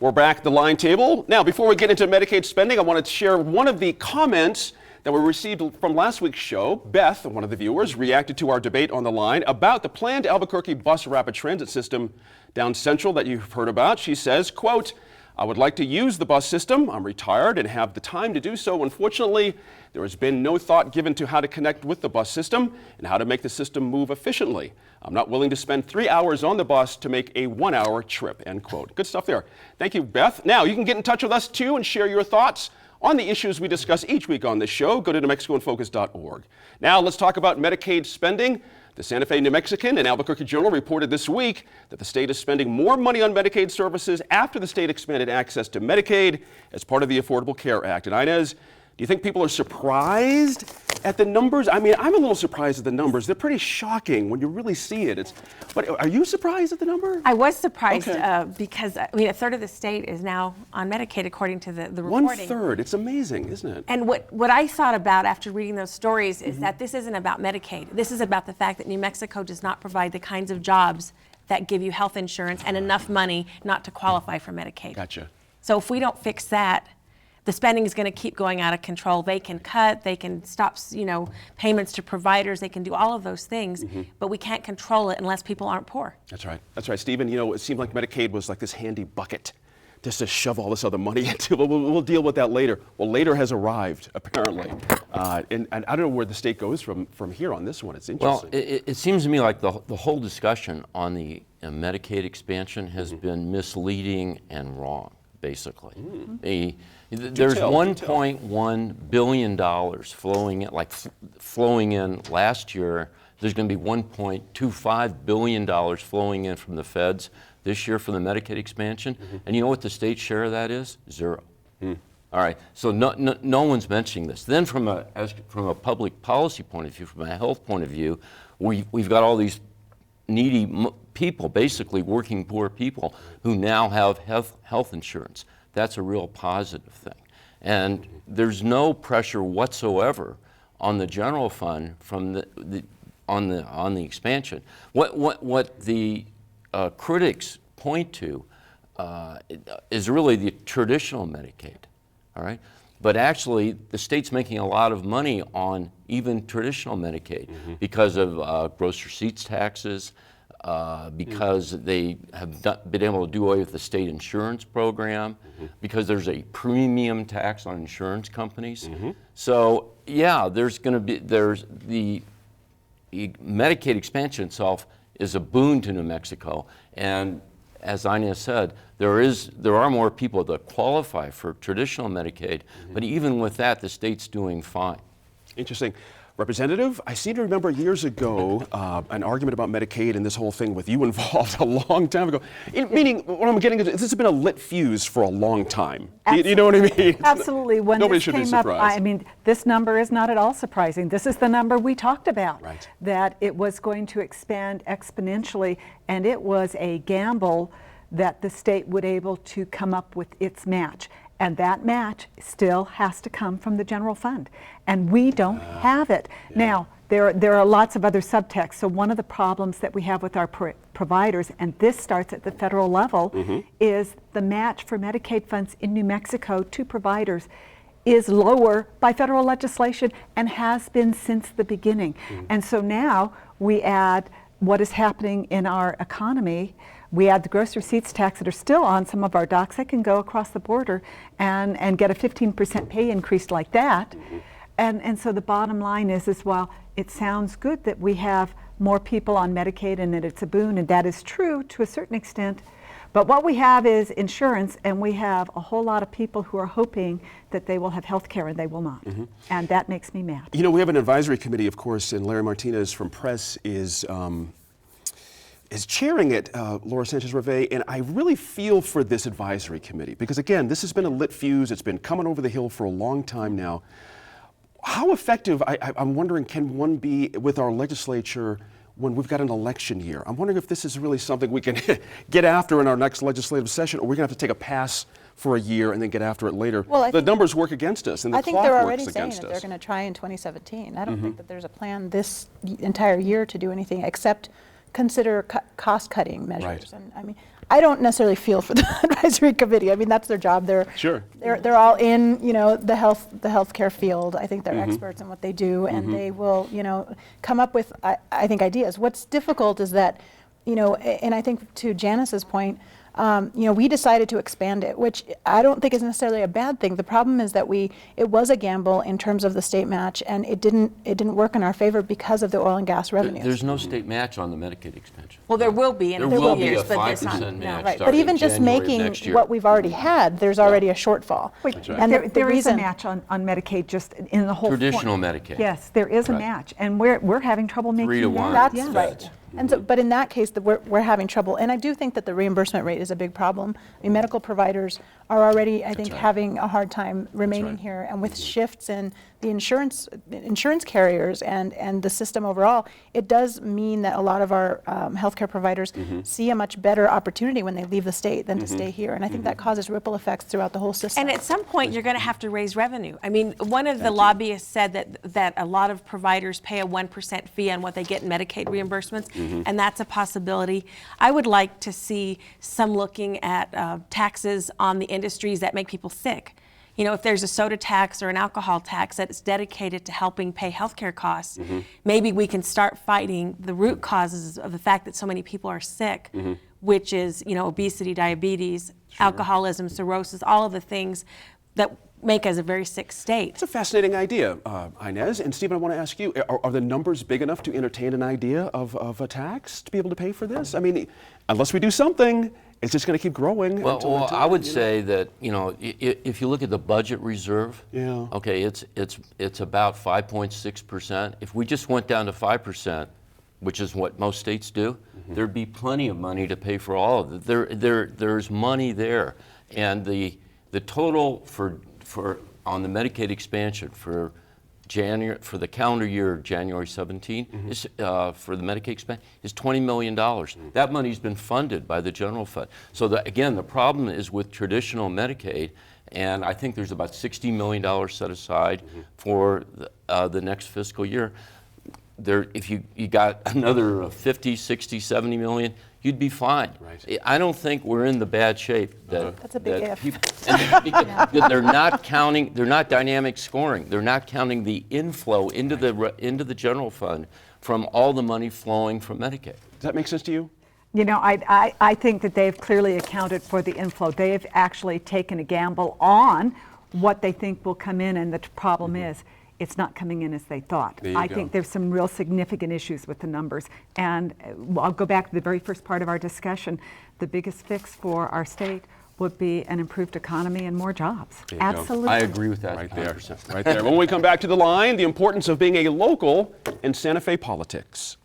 We're back at the line table. Now, before we get into Medicaid spending, I wanted to share one of the comments that we received from last week's show. Beth, one of the viewers, reacted to our debate on the line about the planned Albuquerque bus rapid transit system down Central that you've heard about. She says, quote, "I would like to use the bus system. I'm retired and have the time to do so. Unfortunately, there has been no thought given to how to connect with the bus system and how to make the system move efficiently. I'm not willing to spend 3 hours on the bus to make a 1-hour trip," end quote. Good stuff there. Thank you, Beth. Now, you can get in touch with us, too, and share your thoughts on the issues we discuss each week on this show. Go to NewMexicoInFocus.org. Now, let's talk about Medicaid spending. The Santa Fe New Mexican and Albuquerque Journal reported this week that the state is spending more money on Medicaid services after the state expanded access to Medicaid as part of the Affordable Care Act. And Inez, do you think people are surprised at the numbers? I mean, I'm a little surprised at the numbers. They're pretty shocking when you really see it. But are you surprised at the number? I was surprised Okay. because, I mean, a third of the state is now on Medicaid, according to the reporting. 1/3. It's amazing, isn't it? And what I thought about after reading those stories is that this isn't about Medicaid. This is about the fact that New Mexico does not provide the kinds of jobs that give you health insurance and enough money not to qualify for Medicaid. Gotcha. So if we don't fix that, the spending is going to keep going out of control. They can cut, they can stop, payments to providers, they can do all of those things, but we can't control it unless people aren't poor. That's right. That's right, Stephen. It seemed like Medicaid was like this handy bucket just to shove all this other money into. We'll deal with that later. Well, later has arrived, apparently. And I don't know where the state goes from here on this one. It's interesting. Well, it seems to me like the whole discussion on the Medicaid expansion has been misleading and wrong, basically. There's $1.1 billion flowing in last year. There's going to be $1.25 billion flowing in from the feds this year for the Medicaid expansion. And you know what the state share of that is? 0. All right, so no one's mentioning this. Then from a public policy point of view, from a health point of view, we've got all these needy people, basically working poor people, who now have health insurance. That's a real positive thing. And there's no pressure whatsoever on the general fund from on the expansion. What the critics point to is really the traditional Medicaid, all right? But actually, the state's making a lot of money on even traditional Medicaid because of gross receipts taxes, because they have been able to do away with the state insurance program, because there's a premium tax on insurance companies. So yeah, there's the Medicaid expansion itself is a boon to New Mexico, and as Inez said, there are more people that qualify for traditional Medicaid, but even with that, the state's doing fine. Interesting. Representative, I seem to remember years ago an argument about Medicaid and this whole thing with you involved a long time ago. Meaning, what I'm getting at is this has been a lit fuse for a long time. You know what I mean? Absolutely. When Nobody this should be came up, surprised. I mean, this number is not at all surprising. This is the number we talked about, Right. that it was going to expand exponentially, and it was a gamble that the state would able to come up with its match. And that match still has to come from the general fund. And we don't have it. Yeah. Now, there are lots of other subtexts. So one of the problems that we have with our providers, and this starts at the federal level, is the match for Medicaid funds in New Mexico to providers is lower by federal legislation and has been since the beginning. And so now we add what is happening in our economy. We add the gross receipts tax that are still on some of our docs. They can go across the border and get a 15% pay increase like that. And so the bottom line is while it sounds good that we have more people on Medicaid and that it's a boon, and that is true to a certain extent, but what we have is insurance, and we have a whole lot of people who are hoping that they will have health care, and they will not. And that makes me mad. We have an advisory committee, of course, and Larry Martinez from Press is chairing it, Laura Sanchez-Reve, and I really feel for this advisory committee because, again, this has been a lit fuse. It's been coming over the hill for a long time now. How effective, I'm wondering, can one be with our legislature when we've got an election year? I'm wondering if this is really something we can get after in our next legislative session, or we're going to have to take a pass for a year and then get after it later. Well, the numbers work against us, and the I think clock they're works already saying against that us. they're going to try in 2017. I don't think that there's a plan this entire year to do anything except consider cost-cutting measures. Right. And I mean, I don't necessarily feel for the advisory committee. I mean, that's their job. Sure. They're all in, the healthcare field. I think they're experts in what they do, and they will, come up with, I think, ideas. What's difficult is that, and I think to Janice's point, we decided to expand it, which I don't think is necessarily a bad thing. The problem is that it was a gamble in terms of the state match, and it didn't work in our favor because of the oil and gas revenues. There's no state match on the Medicaid expansion. Well, there will be in a There will few be a years, but it's not. 5% match. Right, but starting even just January of making next year. what we've already had, there's already a shortfall. That's right. And There is a reason- match on Medicaid just in the whole. Traditional Medicaid. Yes, there is a Right. match, and we're having trouble making 3 to 1. that. That's Yes. right. And so, but in that case, we're having trouble. And I do think that the reimbursement rate is a big problem. I mean, medical providers are already, I think, right. having a hard time remaining right. here. And with shifts in the insurance carriers and the system overall, it does mean that a lot of our healthcare providers see a much better opportunity when they leave the state than to stay here. And I think that causes ripple effects throughout the whole system. And at some point, you're going to have to raise revenue. I mean, one of the lobbyists said that a lot of providers pay a 1% fee on what they get in Medicaid reimbursements, and that's a possibility. I would like to see some looking at taxes on the industries that make people sick. If there's a soda tax or an alcohol tax that is dedicated to helping pay healthcare costs, maybe we can start fighting the root causes of the fact that so many people are sick, which is, obesity, diabetes, alcoholism, cirrhosis, all of the things that make us a very sick state. It's a fascinating idea, Inez. And Stephen, I want to ask you, are the numbers big enough to entertain an idea of a tax to be able to pay for this? I mean, unless we do something, it's just going to keep growing. Well, I would say that, if you look at the budget reserve, Yeah. okay, it's about 5.6%. If we just went down to 5%, which is what most states do, there'd be plenty of money to pay for all of it. There's money there. And the total for on the Medicaid expansion for the calendar year January 17 is for the Medicaid expansion is $20 million. That money's been funded by the general fund. So again, the problem is with traditional Medicaid, and I think there's about $60 million set aside for the next fiscal year. If you got another 50, 60, 70 million, you'd be fine. Right. I don't think we're in the bad shape that That's a big that if. people, because they're not counting. They're not dynamic scoring. They're not counting the inflow into the general fund from all the money flowing from Medicaid. Does that make sense to you? I think that they've clearly accounted for the inflow. They've actually taken a gamble on what they think will come in, and the problem is it's not coming in as they thought. There you I go. think there's some real significant issues with the numbers. And I'll go back to the very first part of our discussion. The biggest fix for our state would be an improved economy and more jobs. There you go. Absolutely. I agree with that. Right there. 100%. Right there. When we come back to the line, the importance of being a local in Santa Fe politics.